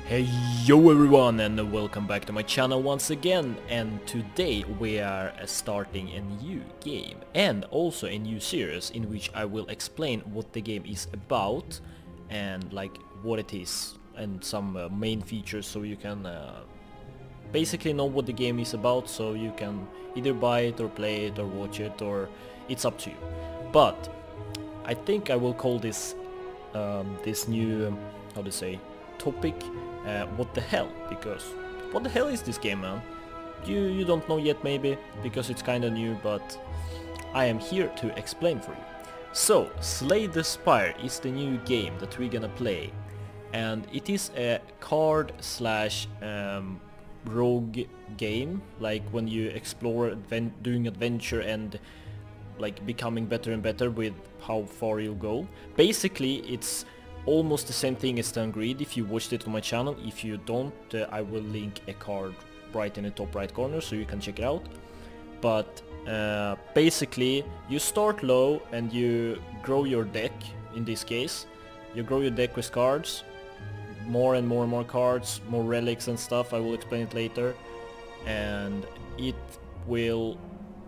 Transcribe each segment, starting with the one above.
Hey yo everyone, and welcome back to my channel once again, and today we are starting a new game and also a new series in which I will explain what the game is about and like what it is and some main features, so you can basically know what the game is about, so you can either buy it or play it or watch it, or it's up to you. But I think I will call this this new how to say topic what the hell, because what the hell is this game, man? You don't know yet maybe, because it's kinda new, but I am here to explain for you. So, Slay the Spire is the new game that we're gonna play, and it is a card slash rogue game, like when you explore doing adventure and like becoming better and better with how far you go. Basically it's almost the same thing as Stand Greed if you watched it on my channel. If you don't, I will link a card right in the top right corner so you can check it out. But basically you start low and you grow your deck. In this case you grow your deck with cards, more and more cards, more relics and stuff. I will explain it later, and it will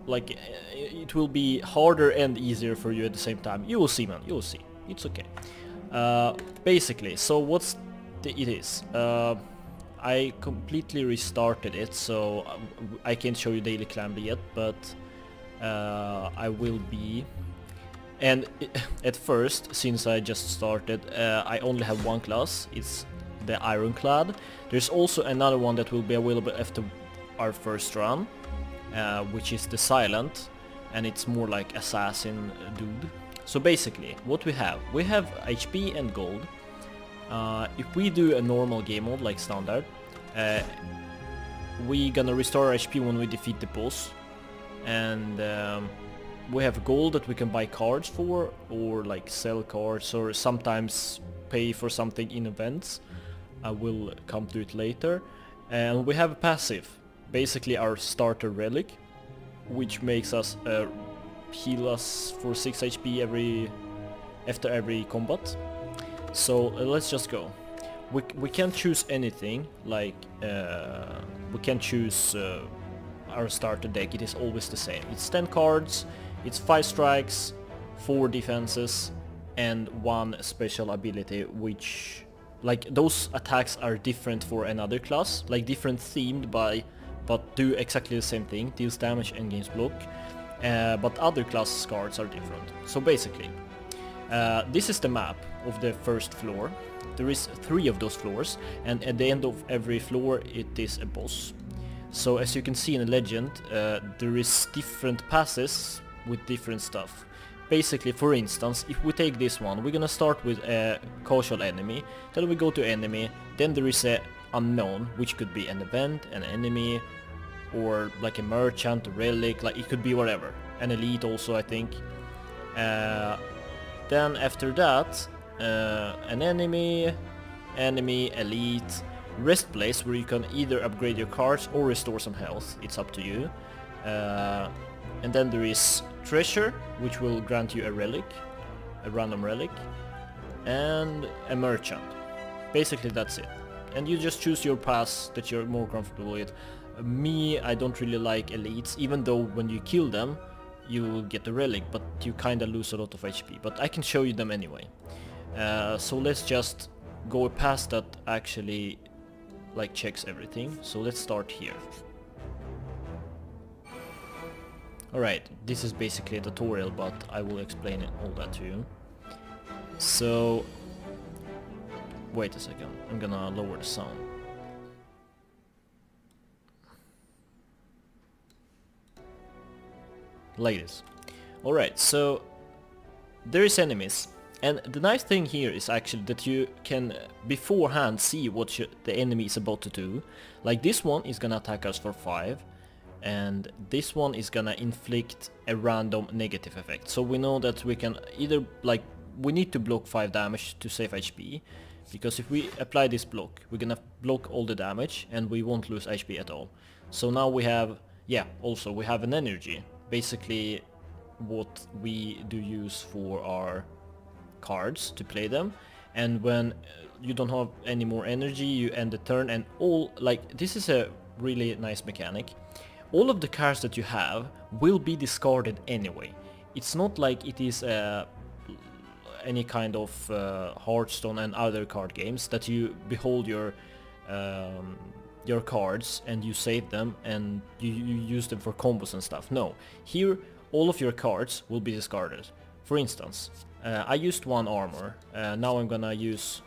it will be harder and easier for you at the same time. You will see, man, you will see. It's okay. Basically, so it is. I completely restarted it, so I can't show you daily climb yet, but I will be. And at first, since I just started, I only have one class. It's the Ironclad. There's also another one that will be available after our first run, which is the Silent, and it's more like assassin dude. So basically, what we have HP and gold. If we do a normal game mode like standard, we gonna restore our HP when we defeat the boss, and we have gold that we can buy cards for, or like sell cards, or sometimes pay for something in events. I will come to it later. And we have a passive, basically our starter relic, which makes us heal us for 6 HP after every combat. So let's just go. We can't choose anything, like we can't choose our starter deck. It is always the same. It's 10 cards, it's 5 strikes, 4 defenses, and 1 special ability, which like those attacks are different for another class, like different themed but do exactly the same thing, deals damage and gains block. But other class cards are different. So basically, this is the map of the first floor. There is 3 of those floors, and at the end of every floor it is a boss. So as you can see in the legend, there is different passes with different stuff. Basically, for instance, if we take this one, we're gonna start with a casual enemy, then we go to enemy, then there is a unknown, which could be an event, an enemy, or like a merchant, a relic, like it could be whatever. An elite also, I think. Then after that, an enemy, elite, rest place, where you can either upgrade your cards or restore some health. It's up to you. And then there is treasure, which will grant you a relic, a random relic, and a merchant. Basically that's it. And you just choose your pass that you're more comfortable with. Me, I don't really like elites, even though when you kill them you will get a relic, but you kinda lose a lot of HP. But I can show you them anyway. So let's just go past that actually like checks everything. So let's start here. Alright, this is basically a tutorial, but I will explain all that to you. So wait a second, I'm gonna lower the sound. Like this. Alright, so there is enemies, and the nice thing here is actually that you can beforehand see what the enemy is about to do. Like this one is gonna attack us for 5, and this one is gonna inflict a random negative effect. So we know that we can either, like, we need to block 5 damage to save HP, because if we apply this block, we're gonna block all the damage and we won't lose HP at all. So now we have, yeah, also we have an energy, basically what we do use for our cards to play them, and when you don't have any more energy, you end the turn, and all, like, this is a really nice mechanic. All of the cards that you have will be discarded anyway. It's not like it is any kind of Hearthstone and other card games that you behold your cards and you save them and you use them for combos and stuff. No, here all of your cards will be discarded. For instance, I used one armor, now I'm gonna use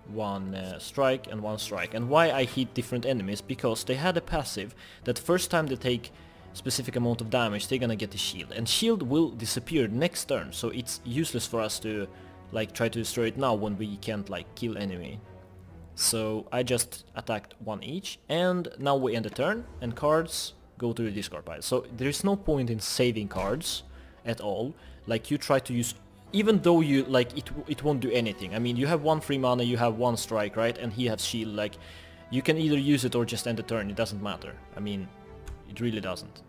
one strike and one strike. And why I hit different enemies? Because they had a passive that first time they take specific amount of damage, they're gonna get the shield, and shield will disappear next turn, so it's useless for us to like try to destroy it now when we can't like kill enemy. So I just attacked one each, and now we end the turn and cards go to the discard pile. So there is no point in saving cards at all. Like, you try to use, even though you like it won't do anything. I mean, you have one free mana, you have one strike, right, and he has shield. Like, you can either use it or just end the turn, it doesn't matter. I mean, it really doesn't.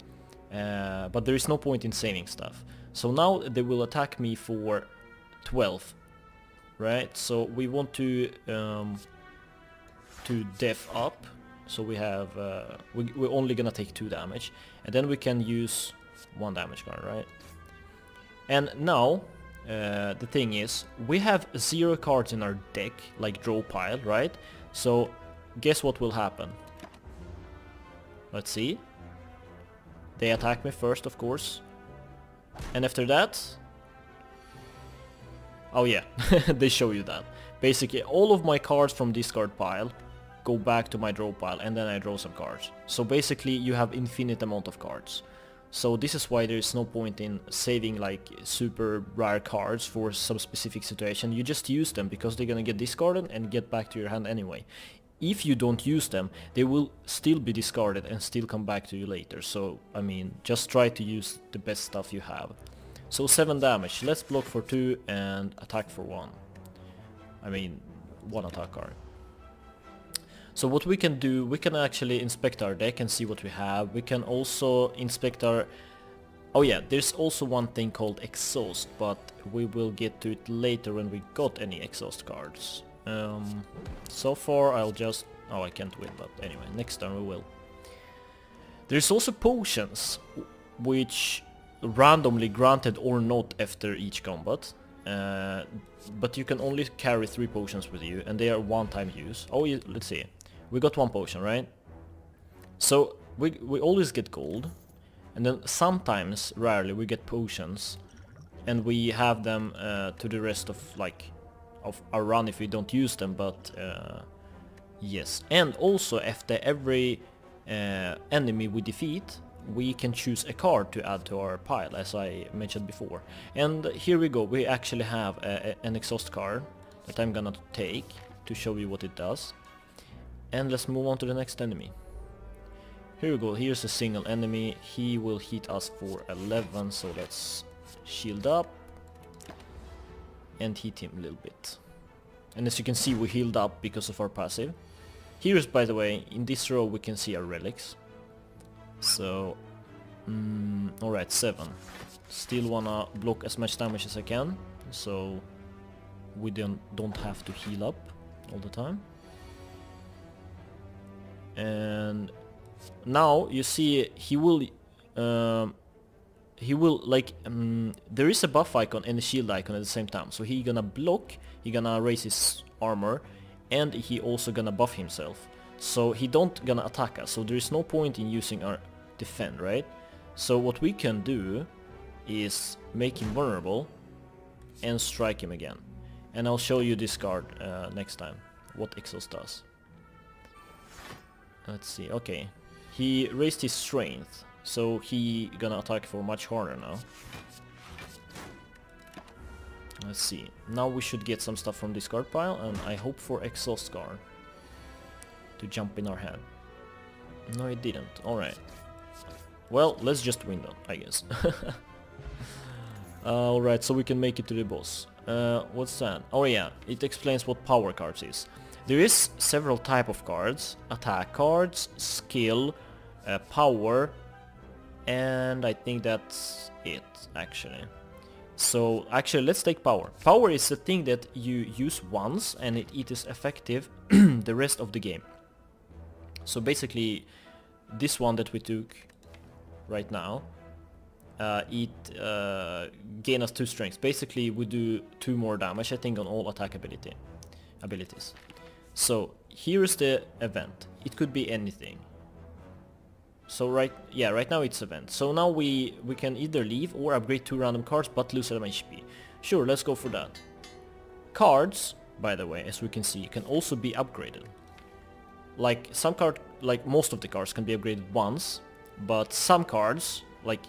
But there is no point in saving stuff. So now they will attack me for 12, right? So we want to def up. So we have we're only gonna take 2 damage, and then we can use 1 damage card, right? And now the thing is, we have 0 cards in our deck, like draw pile, right? So guess what will happen? Let's see. They attack me first, of course. And after that... oh yeah, they show you that. Basically, all of my cards from discard pile go back to my draw pile, and then I draw some cards. So basically, you have infinite amount of cards. So this is why there is no point in saving like super rare cards for some specific situation. You just use them because they're gonna get discarded and get back to your hand anyway. If you don't use them, they will still be discarded and still come back to you later. So, I mean, just try to use the best stuff you have. So 7 damage. Let's block for 2 and attack for 1. I mean, 1 attack card. So what we can do, we can actually inspect our deck and see what we have. We can also inspect our... oh yeah, there's also one thing called exhaust, but we will get to it later when we got any exhaust cards. So far I'll just... oh, I can't win, but anyway, next time we will. There's also potions, which randomly granted or not after each combat. But you can only carry 3 potions with you, and they are one-time use. Oh, let's see. We got 1 potion, right? So we always get gold, and then sometimes, rarely, we get potions, and we have them to the rest of like of our run if we don't use them. But yes, and also after every enemy we defeat, we can choose a card to add to our pile, as I mentioned before. And here we go, we actually have an exhaust card that I'm gonna take to show you what it does. And let's move on to the next enemy. Here we go, here's a single enemy. He will hit us for 11, so let's shield up and hit him a little bit. And as you can see, we healed up because of our passive. Here's, by the way, in this row we can see our relics. So, alright, 7. Still wanna block as much damage as I can, so we don't have to heal up all the time. And now you see he will like there is a buff icon and a shield icon at the same time. So he gonna block, he gonna raise his armor, and he also gonna buff himself. So he don't gonna attack us, so there is no point in using our defend, right? So what we can do is make him vulnerable and strike him again. And I'll show you this card next time, what exhaust does. Let's see, okay. He raised his strength, so he gonna attack for much harder now. Let's see, now we should get some stuff from discard pile, and I hope for exhaust card to jump in our hand. No, it didn't. Alright. Well, let's just win that, I guess. Alright, so we can make it to the boss. What's that? Oh yeah, it explains what power cards is. There is several type of cards. Attack cards, skill, power, and I think that's it, actually. So actually let's take power. Power is the thing that you use once and it is effective the rest of the game. So basically this one that we took right now, it gains us 2 strength. Basically we do 2 more damage I think on all attack abilities. So here is the event. It could be anything. So right now it's event. So now we can either leave or upgrade 2 random cards but lose some HP. Sure, let's go for that. Cards, by the way, as we can see, can also be upgraded. Like some like most of the cards can be upgraded once, but some cards, like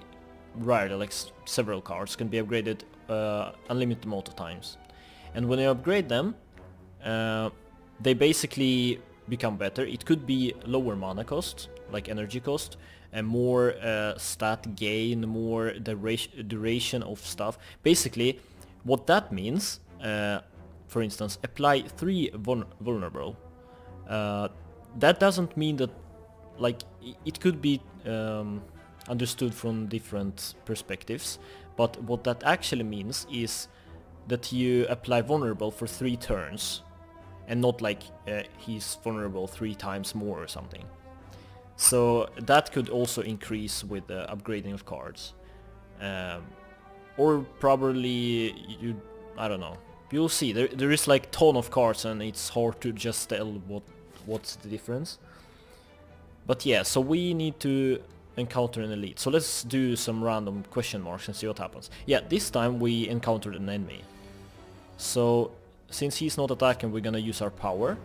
rarely, like several cards, can be upgraded unlimited amount of times. And when you upgrade them, they basically become better. It could be lower mana cost, like energy cost, and more stat gain, more duration of stuff. Basically, what that means, for instance, apply 3 vulnerable. That doesn't mean that, like, it could be understood from different perspectives, but what that actually means is that you apply vulnerable for 3 turns, and not like he's vulnerable 3 times more or something. So that could also increase with the upgrading of cards. Or probably, I don't know. You'll see, there is like ton of cards and it's hard to just tell what's the difference. But yeah, so we need to encounter an elite. So let's do some random question marks and see what happens. Yeah, this time we encountered an enemy. So since he's not attacking, we're gonna use our power.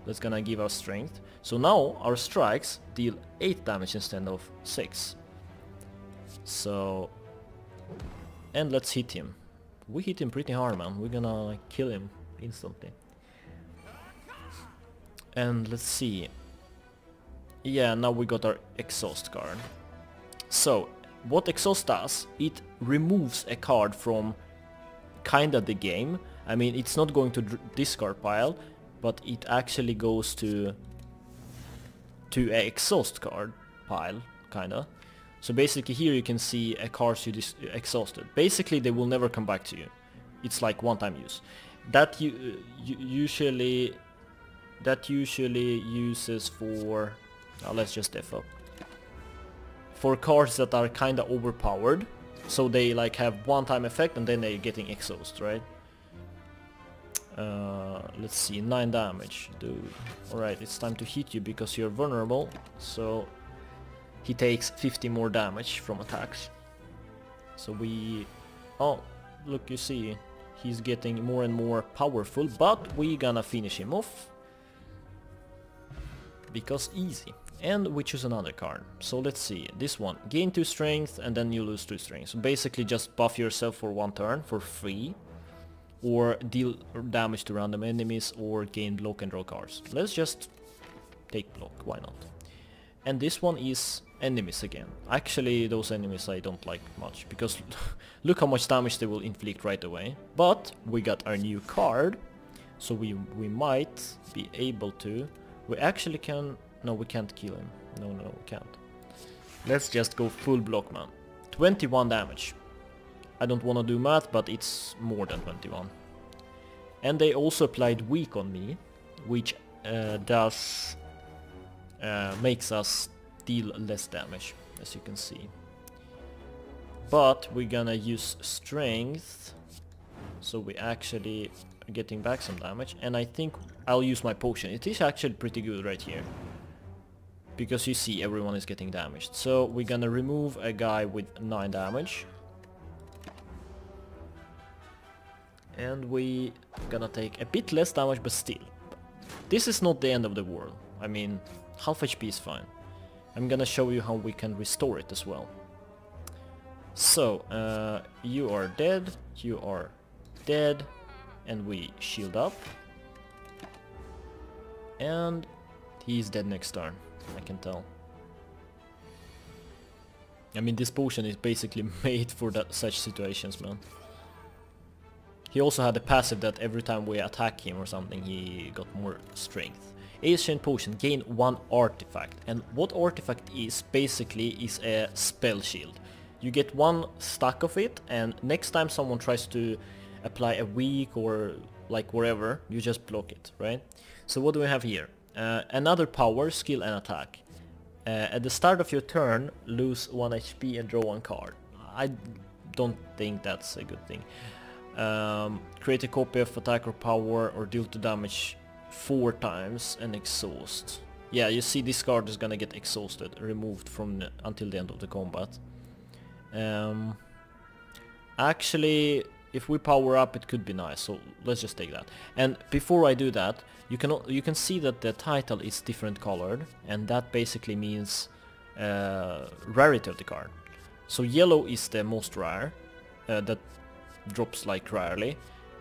That's gonna give us strength. So now our strikes deal 8 damage instead of 6. So, and let's hit him. We hit him pretty hard, man. We're gonna like kill him instantly. And let's see. Yeah, now we got our exhaust card. So what exhaust does, it removes a card from kinda the game. I mean, it's not going to discard pile, but it actually goes to a exhaust card pile, kinda. So basically here you can see a cards you exhausted. Basically they will never come back to you. It's like one-time use. That usually uses for, let's just F up. For cards that are kinda overpowered, so they like have one-time effect and then they're getting exhaust, right? Let's see, 9 damage, dude. Alright, it's time to hit you because you're vulnerable, so he takes 50 more damage from attacks. So we... oh, look, you see, he's getting more and more powerful, but we gonna finish him off. Because easy. And we choose another card. So let's see, this one, gain 2 strength and then you lose 2 strength. So basically just buff yourself for 1 turn for free. Or deal damage to random enemies, or gain block and draw cards. Let's just take block, why not? And this one is enemies again. Actually, those enemies I don't like much, because look how much damage they will inflict right away. But we got our new card, so we might be able to... we actually can... no, we can't kill him. No, we can't. Let's just go full block, man. 21 damage. I don't want to do math, but it's more than 21. And they also applied weak on me, which makes us deal less damage, as you can see. But we're gonna use strength, so we actually are getting back some damage. And I think I'll use my potion. It is actually pretty good right here, because you see everyone is getting damaged. So we're gonna remove a guy with 9 damage. And we gonna take a bit less damage, but still. This is not the end of the world. I mean, half HP is fine. I'm gonna show you how we can restore it as well. So, you are dead, you are dead, and we shield up. And he's dead next turn, I can tell. I mean, this potion is basically made for such situations, man. He also had a passive that every time we attack him or something, he got more strength. Ancient Potion, gain 1 artifact. And what artifact is, basically, is a spell shield. You get one stack of it, and next time someone tries to apply a weak or like whatever, you just block it, right? So what do we have here? Another power, skill and attack. At the start of your turn, lose 1 HP and draw 1 card. I don't think that's a good thing. Create a copy of attack or power or deal 2 damage 4 times and exhaust. Yeah, you see this card is gonna get exhausted, removed from until the end of the combat. Actually, if we power up, it could be nice, so let's just take that. And before I do that, you can see that the title is different colored, and that basically means rarity of the card. So yellow is the most rare, that drops like rarely.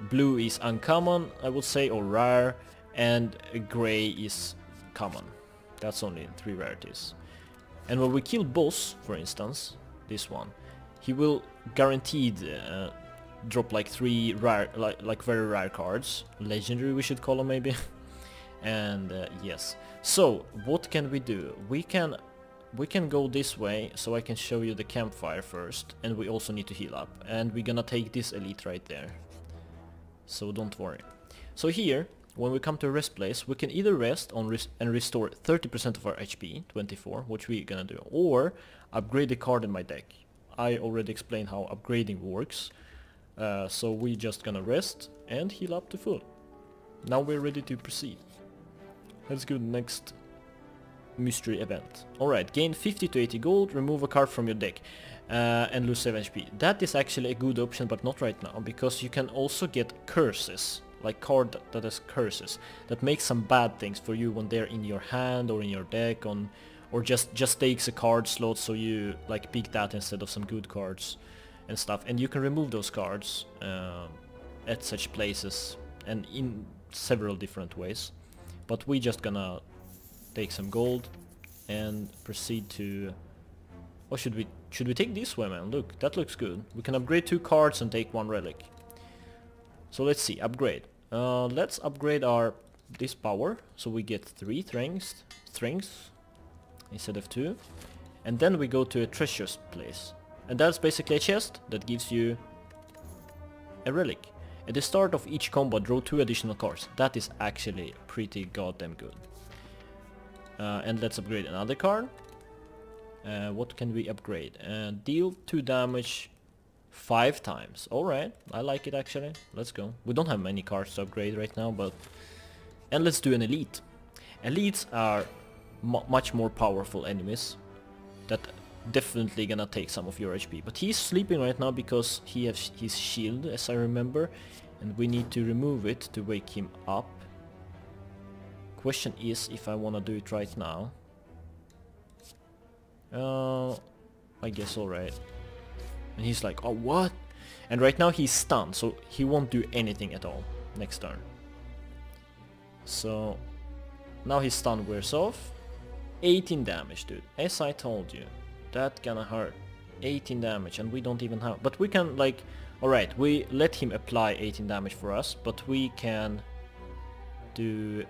Blue is uncommon, I would say, or rare, and gray is common. That's only 3 rarities. And when we kill boss, for instance, this one, he will guaranteed drop like 3 rare, like very rare cards, legendary we should call them maybe. And yes, so what can we do? We can go this way, so I can show you the campfire first, and we also need to heal up, and we're gonna take this elite right there, so don't worry. So here, when we come to a rest place, we can either rest on and restore 30% of our HP, 24, which we're gonna do, or upgrade the card in my deck. I already explained how upgrading works, so we're just gonna rest and heal up to full. Now we're ready to proceed. Let's go to the next mystery event. Alright, gain 50 to 80 gold, remove a card from your deck and lose 7 HP. That is actually a good option, but not right now, because you can also get curses, like card that has curses, that makes some bad things for you when they're in your hand or in your deck, or just takes a card slot, so you like pick that instead of some good cards and stuff. And you can remove those cards at such places and in several different ways. But we just gonna take some gold and proceed to... Oh, should we take this way, man? Look, that looks good. We can upgrade 2 cards and take 1 relic. So let's see, upgrade. Let's upgrade this power, so we get 3 strengths instead of 2. And then we go to a treasures place. And that's basically a chest that gives you a relic. At the start of each combat, draw 2 additional cards. That is actually pretty goddamn good. And let's upgrade another card. What can we upgrade? Deal 2 damage 5 times. Alright, I like it actually. Let's go. We don't have many cards to upgrade right now, but... And let's do an elite. Elites are much more powerful enemies that definitely gonna take some of your HP. But he's sleeping right now because he has his shield, as I remember, and we need to remove it to wake him up. Question is if I wanna do it right now. I guess alright. And he's like, oh what? And right now he's stunned, so he won't do anything at all next turn. So now his stun wears off. 18 damage, dude. As I told you, that gonna hurt. 18 damage, and we don't even have... But we can, like... Alright, we let him apply 18 damage for us, but we can do...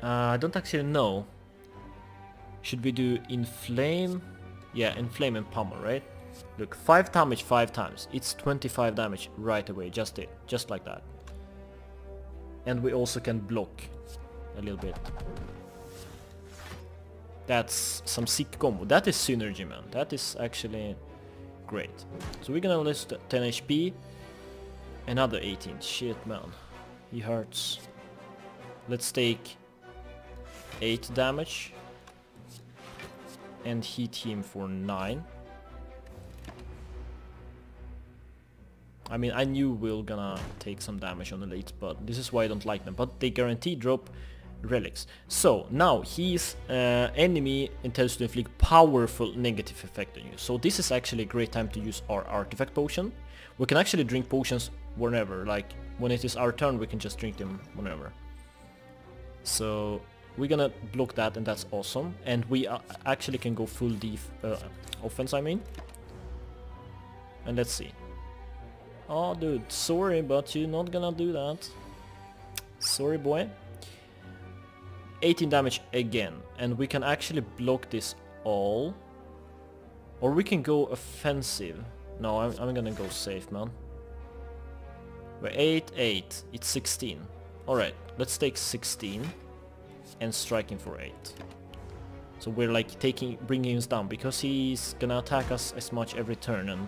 I don't actually know. Should we do inflame? Yeah, inflame and pummel, right? Look, 5 damage 5 times. It's 25 damage right away, just like that. And we also can block a little bit. That's some sick combo. That is synergy, man. That is actually great. So we're gonna list 10 HP. Another 18. Shit, man. He hurts. Let's take 8 damage. And hit him for 9. I mean, I knew we were gonna take some damage on elites, but this is why I don't like them. But they guarantee drop relics. So now his enemy intends to inflict powerful negative effect on you. So this is actually a great time to use our artifact potion. We can actually drink potions whenever, like when it is our turn we can just drink them whenever. So we're gonna block that, and that's awesome. And we actually can go full offense, I mean. And let's see. Oh dude, sorry, but you're not gonna do that. Sorry boy. 18 damage again, and we can actually block this all. Or we can go offensive. No, I'm gonna go safe, man. We're 8, 8. It's 16. Alright, let's take 16 and striking for 8. So we're like bringing us down because he's gonna attack us as much every turn, and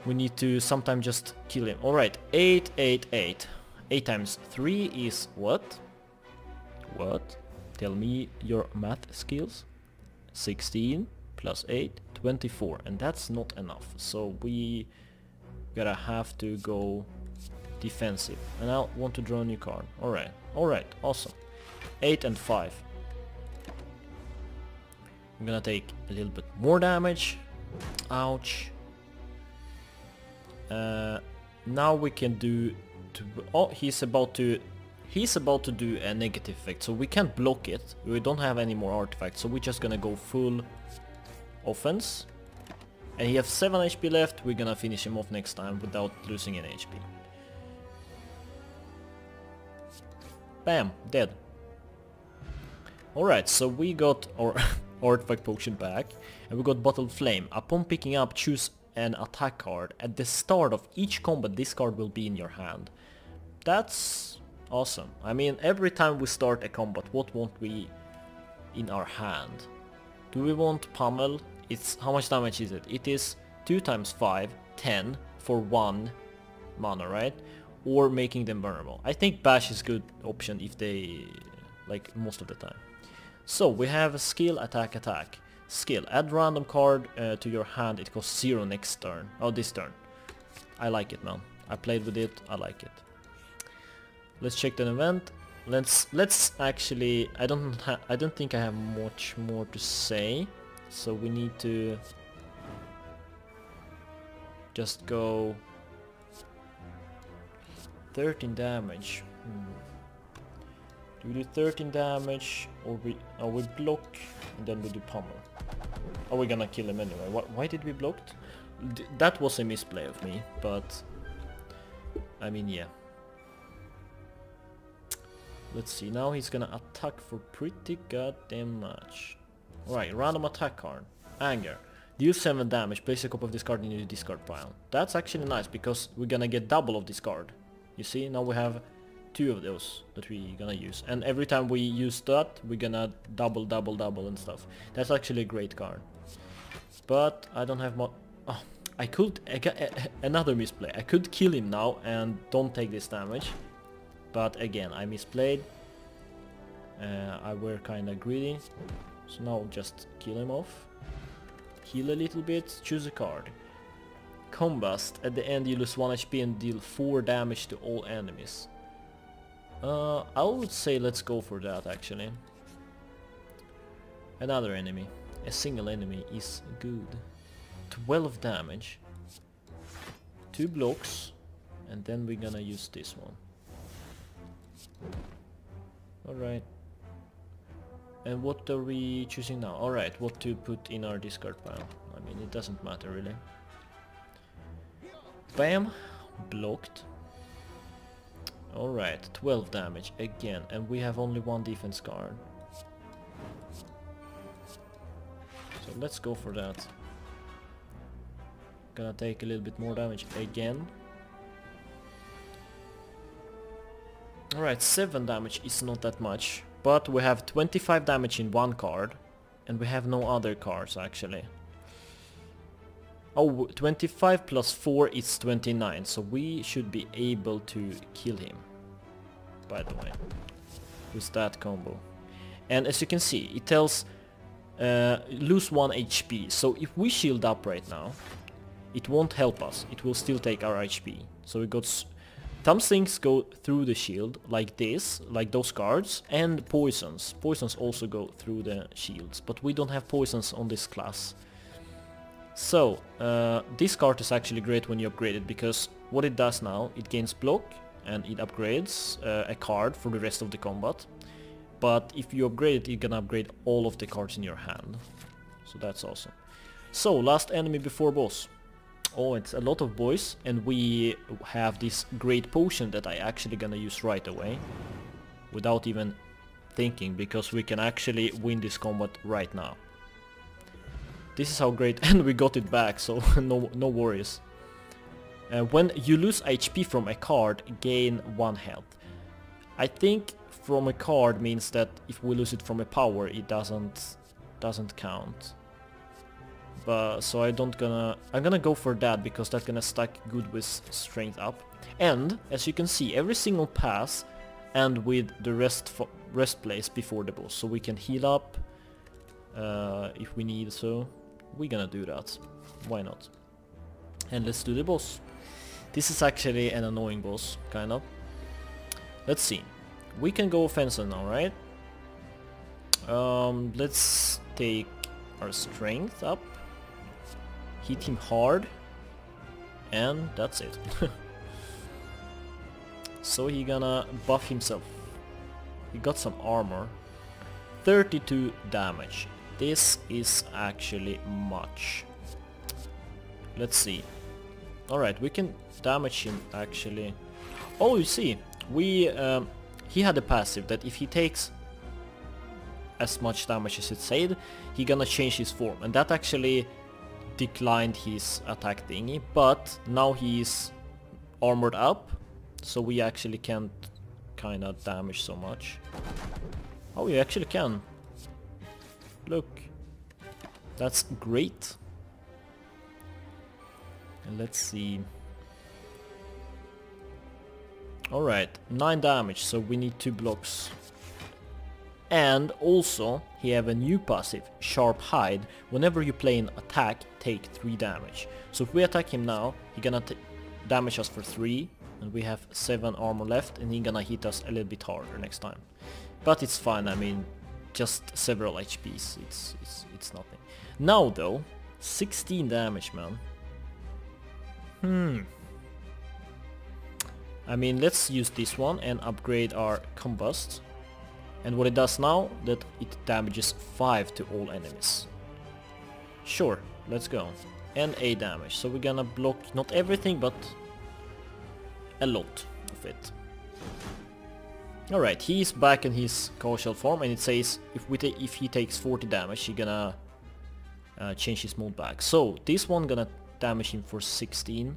we need to sometimes just kill him. Alright, 8, 8, 8. 8 times 3 is what? What? Tell me your math skills. 16 plus 8, 24. And that's not enough. So we gotta have to go defensive. And I want to draw a new card. Alright, alright, awesome. 8 and 5. I'm gonna take a little bit more damage. Ouch. Now we can do... Oh, he's about to do a negative effect, so we can't block it. We don't have any more artifacts, so we're just gonna go full offense. And he has 7 HP left. We're gonna finish him off next time without losing any HP. Bam, dead. Alright, so we got our artifact potion back, and we got Bottled Flame. Upon picking up, choose an attack card. At the start of each combat, this card will be in your hand. That's awesome. I mean, every time we start a combat, what want we in our hand? Do we want Pummel? It's how much damage is it? It is 2 times 5, 10 for 1 mana, right? Or making them vulnerable. I think Bash is good option if they, like, most of the time. So we have a skill, attack, attack. Skill, add random card to your hand. It costs 0 next turn. Oh, this turn. I like it, man. I played with it. I like it. Let's check the event. Let's actually. I don't think I have much more to say. So we need to just go 13 damage. Do we do 13 damage, or we block and then we do pummel? Are we gonna kill him anyway? Why did we block? That was a misplay of me, but I mean, yeah. Let's see, now he's gonna attack for pretty goddamn much. Alright, random attack card. Anger. Deal 7 damage, place a copy of this card in your discard pile. That's actually nice, because we're gonna get double of this card. You see, now we have 2 of those that we're gonna use. And every time we use that, we're gonna double and stuff. That's actually a great card. But I don't have more... Oh, I got another misplay. I could kill him now and don't take this damage. But again, I misplayed. I were kinda greedy. So now just kill him off. Heal a little bit, choose a card. Combust. At the end you lose 1 HP and deal 4 damage to all enemies. I would say let's go for that actually. Another enemy. A single enemy is good. 12 damage. 2 blocks. And then we're gonna use this one. Alright. And what are we choosing now? Alright, what to put in our discard pile. I mean, it doesn't matter really. Bam! Blocked. Alright, 12 damage again, and we have only 1 defense card. So let's go for that. Gonna take a little bit more damage again. Alright, 7 damage is not that much, but we have 25 damage in 1 card, and we have no other cards actually. Oh, 25 plus 4 is 29, so we should be able to kill him, by the way, with that combo. And as you can see, it tells lose 1 HP, so if we shield up right now, it won't help us, it will still take our HP. So we got... Some things go through the shield, like this, like those cards, and poisons. Poisons also go through the shields, but we don't have poisons on this class. So, this card is actually great when you upgrade it, because what it does now, it gains block, and it upgrades a card for the rest of the combat. But if you upgrade it, you can upgrade all of the cards in your hand. So that's awesome. So, last enemy before boss. Oh, it's a lot of boys, and we have this great potion that I actually gonna use right away, without even thinking, because we can actually win this combat right now. This is how great, and we got it back, so no worries. When you lose HP from a card, gain 1 health. I think from a card means that if we lose it from a power, it doesn't count. But so I'm gonna go for that because that's gonna stack good with strength up. And as you can see, every single pass and with the rest place before the boss, so we can heal up if we need. So we're gonna do that. Why not? And let's do the boss. This is actually an annoying boss, kind of. Let's see. We can go offensive now, right? Let's take our strength up. Hit him hard. And that's it. So he gonna buff himself. He got some armor. 32 damage. This is actually much. Let's see. Alright, we can damage him actually. Oh, you see, he had a passive that if he takes as much damage as it said, he gonna change his form, and that actually declined his attack thingy, but now he's armored up, so we actually can't kinda damage so much. Oh, we actually can. Look. That's great. And let's see. Alright, 9 damage, so we need 2 blocks. And also, he have a new passive, Sharp Hide. Whenever you play an attack, take 3 damage. So if we attack him now, he gonna damage us for 3, and we have 7 armor left, and he gonna hit us a little bit harder next time. But it's fine, I mean, just several HPs, it's nothing. Now though, 16 damage, man. I mean, let's use this one and upgrade our Combust. And what it does now, that it damages 5 to all enemies. Sure, let's go. And 8 damage, so we're gonna block not everything, but a lot of it. Alright, he's back in his casual form, and it says if he takes 40 damage, he's gonna change his mode back. So this one gonna damage him for 16,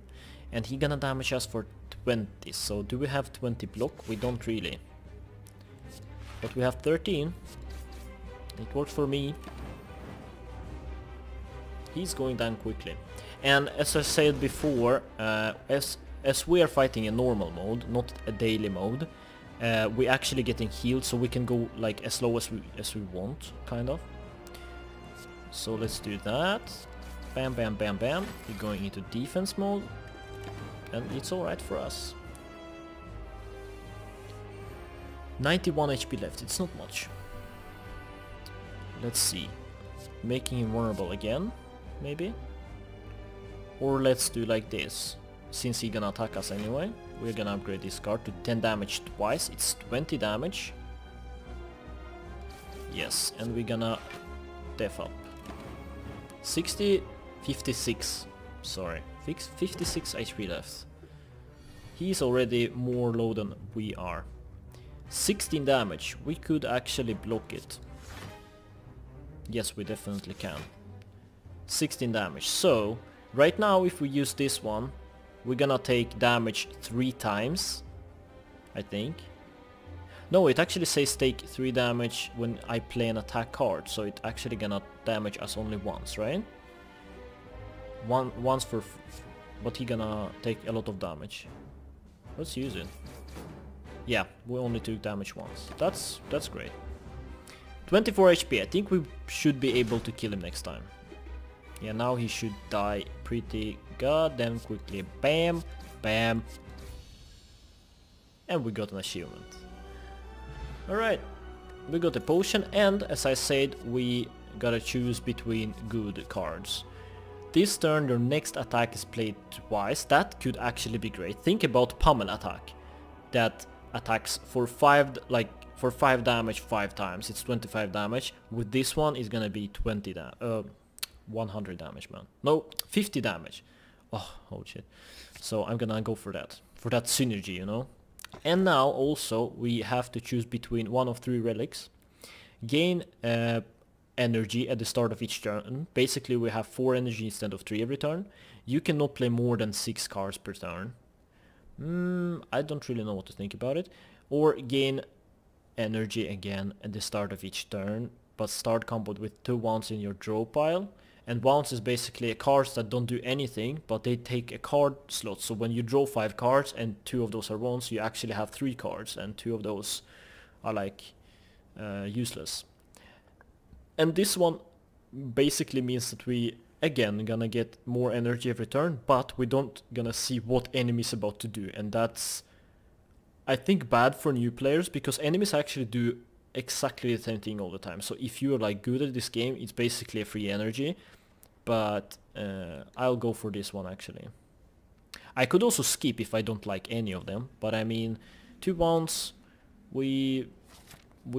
and he gonna damage us for 20. So do we have 20 block? We don't really. But we have 13. It works for me. He's going down quickly. And as I said before, as we are fighting in normal mode, not a daily mode, we actually getting healed, so we can go like as low as we want, kind of. So let's do that. Bam, bam, bam, bam. We're going into defense mode, and it's alright for us. 91 HP left, it's not much. Let's see. Making him vulnerable again, maybe? Or let's do like this. Since he's gonna attack us anyway, we're gonna upgrade this card to 10 damage twice. It's 20 damage. Yes, and we're gonna def up. 56, sorry. 56 HP left. He's already more low than we are. 16 damage, we could actually block it. Yes, we definitely can. 16 damage, so right now if we use this one, we're gonna take damage 3 times, I think. No, it actually says take 3 damage when I play an attack card, so it actually gonna damage us only once, right? Once for... but he gonna take a lot of damage. Let's use it. Yeah, we only took damage once. That's great. 24 HP, I think we should be able to kill him next time. Yeah, now he should die pretty goddamn quickly. Bam, bam. And we got an achievement. Alright, we got a potion, and as I said, we gotta choose between good cards. This turn your next attack is played twice. That could actually be great. Think about Pummel attack. That attacks for 5 damage 5 times. It's 25 damage. With this one it's gonna be 100 damage, man. No, 50 damage. Oh shit. So I'm gonna go for that. For that synergy, you know. And now also we have to choose between one of 3 relics. Gain a energy at the start of each turn. Basically we have 4 energy instead of 3 every turn. You cannot play more than 6 cards per turn. I don't really know what to think about it. Or gain energy again at the start of each turn, but start combo with 2 wands in your draw pile. And wands is basically cards that don't do anything, but they take a card slot. So when you draw 5 cards and 2 of those are wands, you actually have 3 cards, and 2 of those are like useless. And this one basically means that we again gonna get more energy every turn, but we don't gonna see what enemy is about to do, and that's, I think, bad for new players, because enemies actually do exactly the same thing all the time. So if you're like good at this game, it's basically a free energy, but I'll go for this one actually. I could also skip if I don't like any of them, but I mean 2 wands, we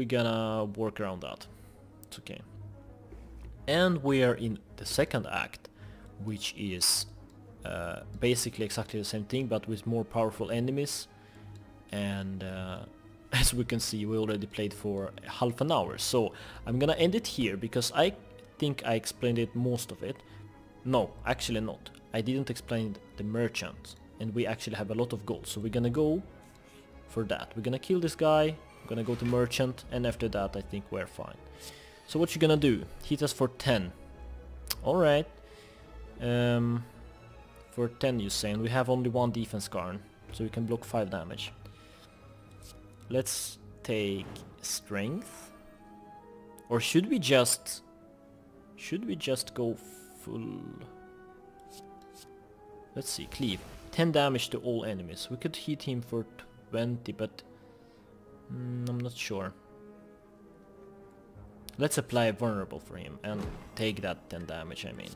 gonna work around that. It's okay. And we are in the second act, which is basically exactly the same thing but with more powerful enemies. And as we can see, we already played for half an hour, so I'm gonna end it here because I think I explained it, most of it. No, actually not. I didn't explain the merchant, and we actually have a lot of gold, so we're gonna go for that. We're gonna kill this guy, we're gonna go to merchant, and after that I think we're fine. So what you gonna do? Hit us for 10. Alright. For 10 you're saying. We have only 1 defense card, so we can block 5 damage. Let's take strength. Or should we just go full? Let's see, cleave. 10 damage to all enemies. We could hit him for 20, but I'm not sure. Let's apply a vulnerable for him and take that 10 damage, I mean.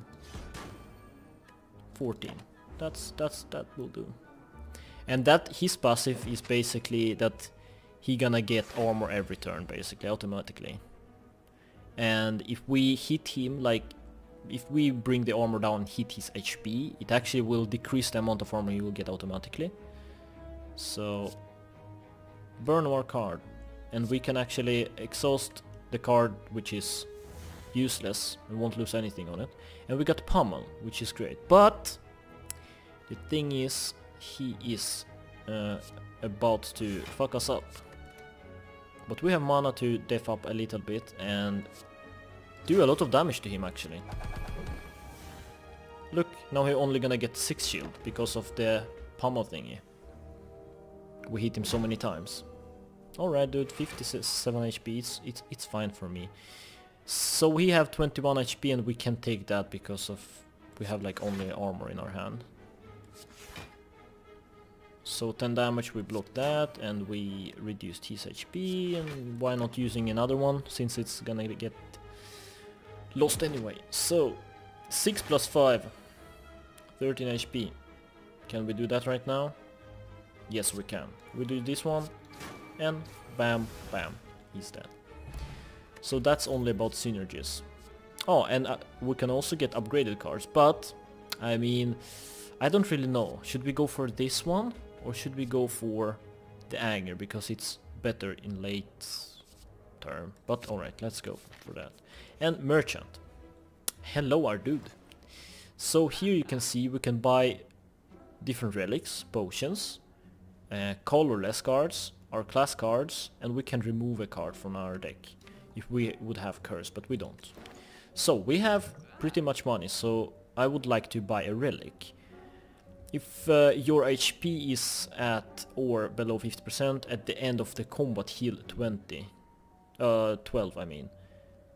14. That will do. And that his passive is basically that he gonna get armor every turn, basically, automatically. And if we hit him, like, if we bring the armor down and hit his HP, it actually will decrease the amount of armor he will get automatically. So, burn our card. And we can actually exhaust the card which is useless and won't lose anything on it. And we got Pummel, which is great. But the thing is, he is about to fuck us up. But we have mana to def up a little bit and do a lot of damage to him actually. Look, now he's only gonna get 6 shield because of the Pummel thingy. We hit him so many times. Alright dude, 57 HP, it's fine for me. So we have 21 HP and we can take that because of we have like only armor in our hand. So 10 damage, we block that and we reduced his HP, and why not using another one since it's gonna get lost anyway. So 6 plus 5, 13 HP. Can we do that right now? Yes we can. We do this one and bam bam, he's dead. So that's only about synergies. Oh, and we can also get upgraded cards, but I mean, I don't really know. Should we go for this one or should we go for the Anger because it's better in late term? But alright, let's go for that. And Merchant. Hello our dude. So here you can see we can buy different relics, potions, colorless cards, our class cards, and we can remove a card from our deck if we would have curse, but we don't. So we have pretty much money, so I would like to buy a relic. If your HP is at or below 50% at the end of the combat, heal 12 I mean.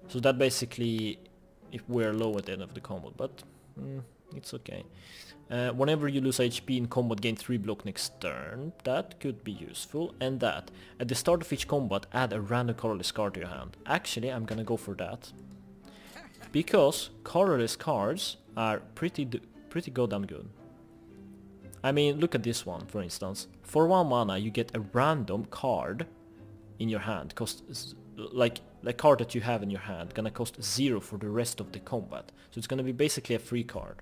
So that basically if we're low at the end of the combat, but it's okay. Whenever you lose HP in combat, gain 3 block next turn. That could be useful. And that, at the start of each combat, add a random colorless card to your hand. Actually, I'm gonna go for that. Because colorless cards are pretty goddamn good. I mean, look at this one, for instance. For 1 mana, you get a random card in your hand. Costs, like, the card that you have in your hand, gonna cost 0 for the rest of the combat. So it's gonna be basically a free card.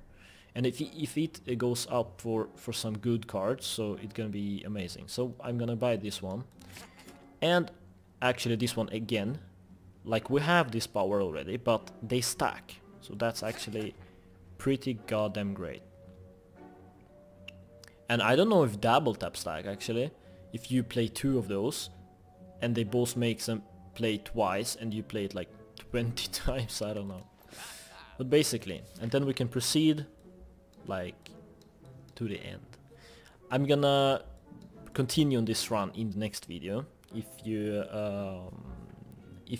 And if it goes up for some good cards, so it's gonna be amazing. So I'm gonna buy this one. And actually this one again, Like, we have this power already, but they stack. So that's actually pretty goddamn great. And I don't know if double tap stack actually. If you play 2 of those and they both make them play twice and you play it like 20 times, I don't know. But basically, and then we can proceed like to the end. I'm gonna continue on this run in the next video. If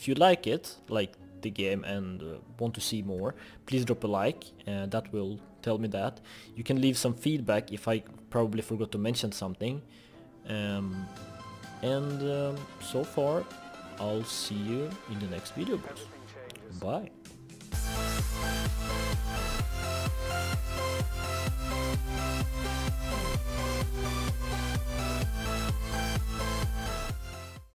you like it, like the game, and want to see more, please drop a like, and that will tell me that. You can leave some feedback if I probably forgot to mention something. So far, I'll see you in the next video, boys. Bye.